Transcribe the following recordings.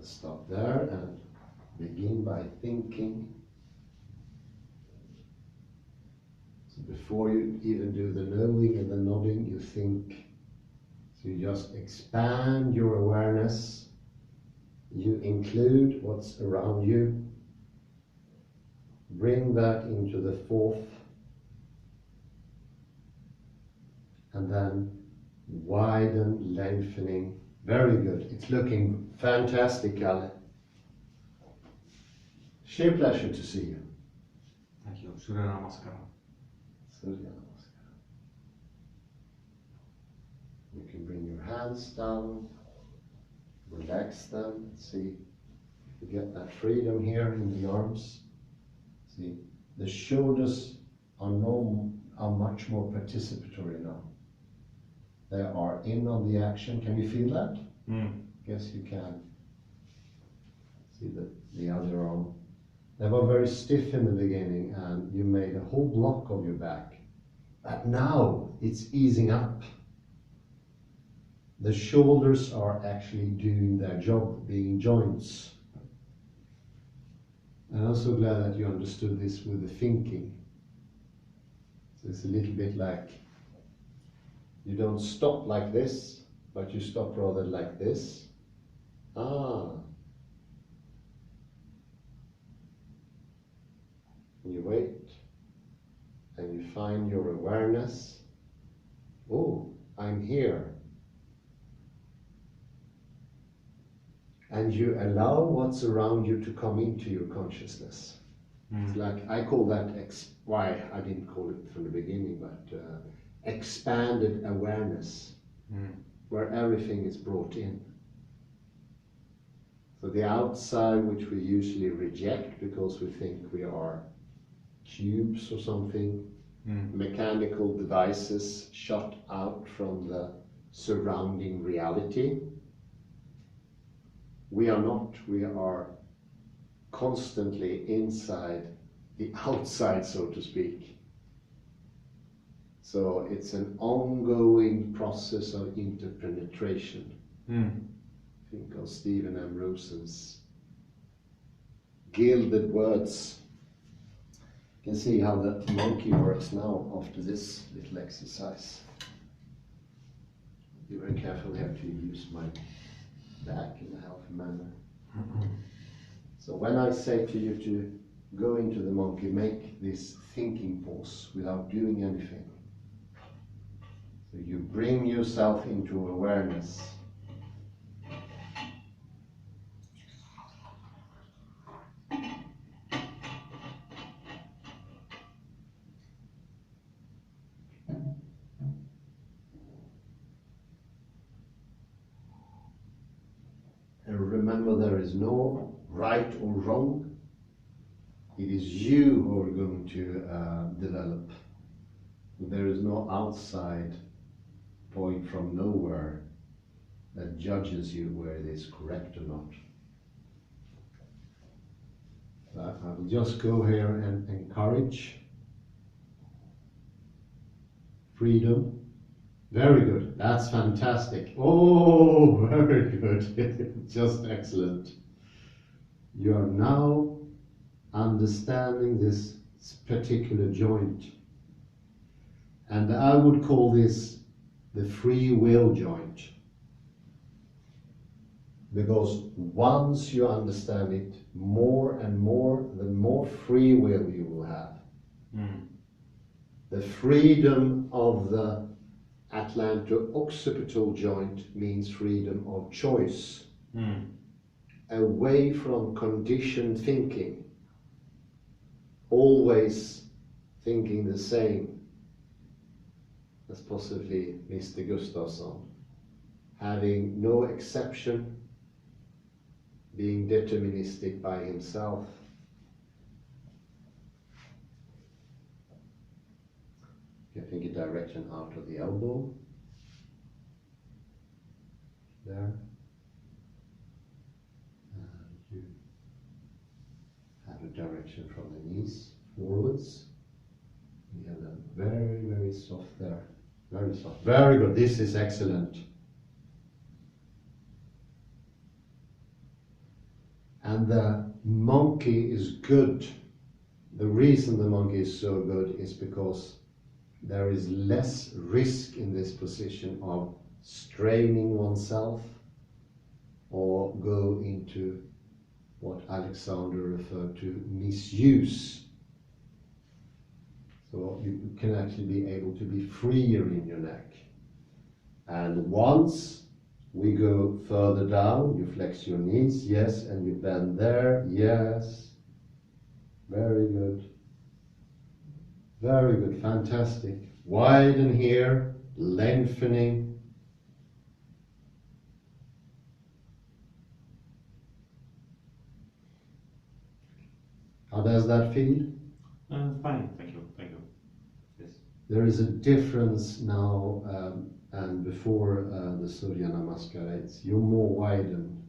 Stop there and begin by thinking. So before you even do the knowing and the nodding, you think. So you just expand your awareness. You include what's around you. Bring that into the fourth. And then widen, lengthening. Very good. It's looking fantastic, Kalle. Sheer pleasure to see you. Thank you. Surya Namaskar. Surya Namaskar. You can bring your hands down, relax them, see if you get that freedom here in the arms. See, the shoulders are much more participatory now. They are in on the action. Can you feel that? Yes, you can. See the other arm. They were very stiff in the beginning and you made a whole block of your back. But now it's easing up. The shoulders are actually doing their job, being joints. And I'm so glad that you understood this with the thinking. So it's a little bit like you don't stop like this, but you stop rather like this. And you wait, and you find your awareness. Oh, I'm here. And you allow what's around you to come into your consciousness. It's like, I call that, why I didn't call it from the beginning, but expanded awareness, where everything is brought in. So the outside, which we usually reject because we think we are tubes or something, mechanical devices shut out from the surrounding reality. We are not, we are constantly inside the outside, so to speak. So it's an ongoing process of interpenetration. Think of Stephen Ambrosen's gilded words. You can see how the monkey works now after this little exercise. Be very careful here to use my back in a healthy manner. So when I say to you to go into the monkey, make this thinking pause without doing anything. So you bring yourself into awareness. And remember, there is no right or wrong. It is you who are going to develop. There is no outside point from nowhere that judges you where it is correct or not. I will just go here and encourage freedom. Very good. That's fantastic. Oh, very good. Just excellent. You are now understanding this particular joint. And I would call this the free will joint. Because once you understand it more and more, the more free will you will have. The freedom of the Atlanto-occipital joint means freedom of choice. Away from conditioned thinking. Always thinking the same. As possibly Mr. Gustafsson. Having no exception. Being deterministic by himself. Getting a direction out of the elbow. There. And you have a direction from the knees forwards. You have that very, very soft there. Very soft. Very good. This is excellent. And the monkey is good. The reason the monkey is so good is because there is less risk in this position of straining oneself or go into what Alexander referred to misuse. So you can actually be able to be freer in your neck. And once we go further down, you flex your knees, yes, and you bend there, yes. Very good. Very good, fantastic. Widen here, lengthening. How does that feel? Fine, thank you, thank you. Yes. There is a difference now and before the Surya Namaskar. You're more widened.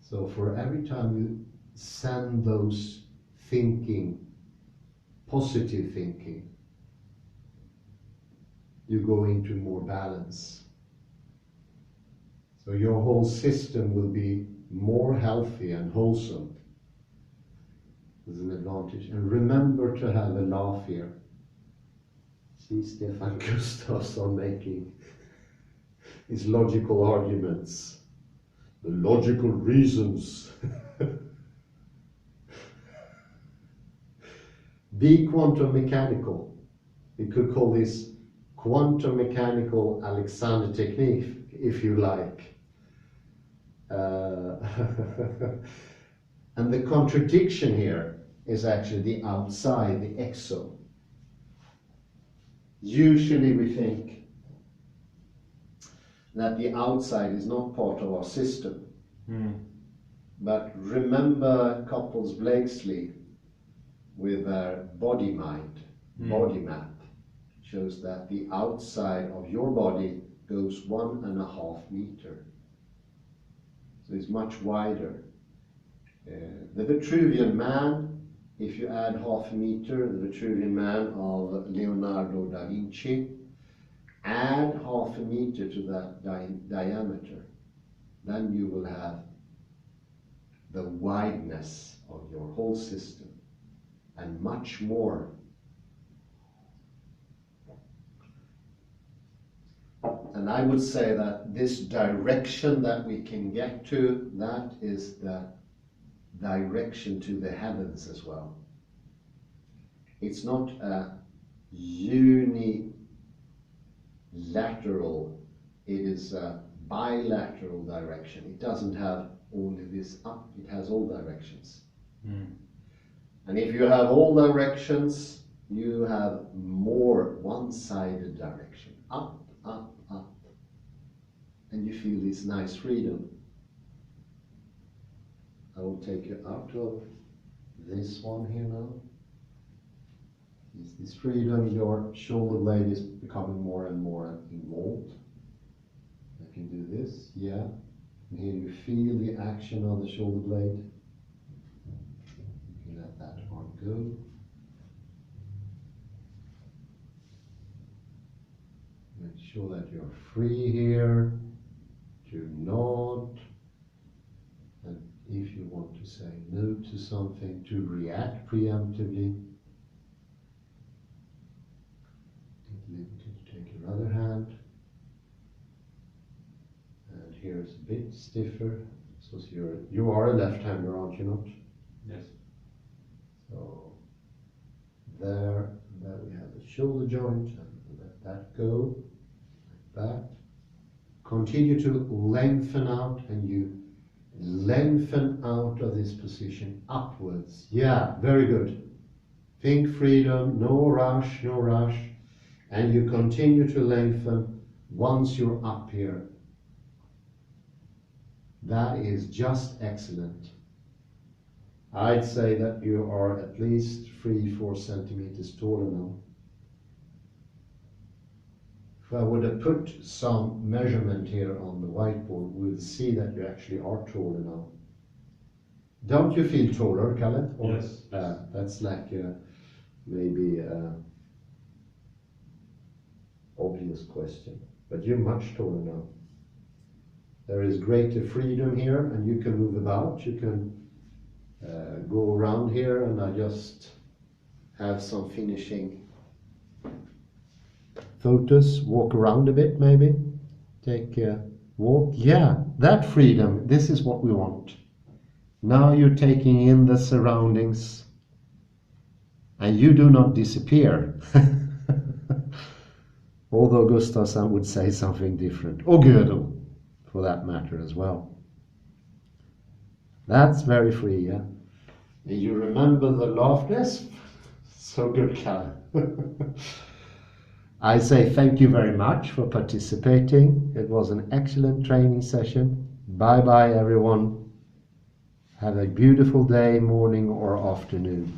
So for every time you send those thinking, positive thinking, you go into more balance. So your whole system will be more healthy and wholesome. There's an advantage. And remember to have a laugh here. See Stefan Gustafsson making his logical arguments. The logical reasons. Be quantum mechanical. We could call this quantum mechanical Alexander technique, if you like. And the contradiction here is actually the outside, the exo. Usually we think that the outside is not part of our system. But remember Couples Blakesley with their body mind, body map, shows that the outside of your body goes 1.5 meters. So it's much wider. The Vitruvian Man, if you add 0.5 meter, the Vitruvian Man of Leonardo da Vinci, add 0.5 meter to that diameter, then you will have the wideness of your whole system and much more. And I would say that this direction that we can get to, that is the direction to the heavens as well. It's not a unilateral, it is a bilateral direction. It doesn't have only this up, it has all directions. And if you have all directions, you have more one-sided direction. Up, up, up. And you feel this nice freedom. I will take you out of this one here now. Is this freedom, your shoulder blade is becoming more and more involved. I can do this, yeah. And here you feel the action on the shoulder blade. You can let that one go. Make sure that you're free here. Do not. And if you want to say no to something, to react preemptively, take your other hand. And here is a bit stiffer. So you are a left-hander, aren't you not? Yes. So there we have the shoulder joint, and let that go, like that. Continue to lengthen out, and you lengthen out of this position upwards. Yeah, very good. Think freedom, no rush, no rush. And you continue to lengthen once you're up here. That is just excellent. I'd say that you are at least 3-4 centimeters taller now. If I would have put some measurement here on the whiteboard, we'll see that you actually are taller now. Don't you feel taller, Kalle? Yes. That's like maybe obvious question, but you're much taller now. There is greater freedom here, and you can move about. You can go around here, and I just have some finishing photos. Walk around a bit, maybe. Take a walk. Yeah, that freedom. This is what we want. Now you're taking in the surroundings, and you do not disappear. Although Gustafsson would say something different, or Gödel, for that matter as well. That's very free, yeah. And you remember the laughter? So good, Kalle. I say thank you very much for participating. It was an excellent training session. Bye bye, everyone. Have a beautiful day, morning or afternoon.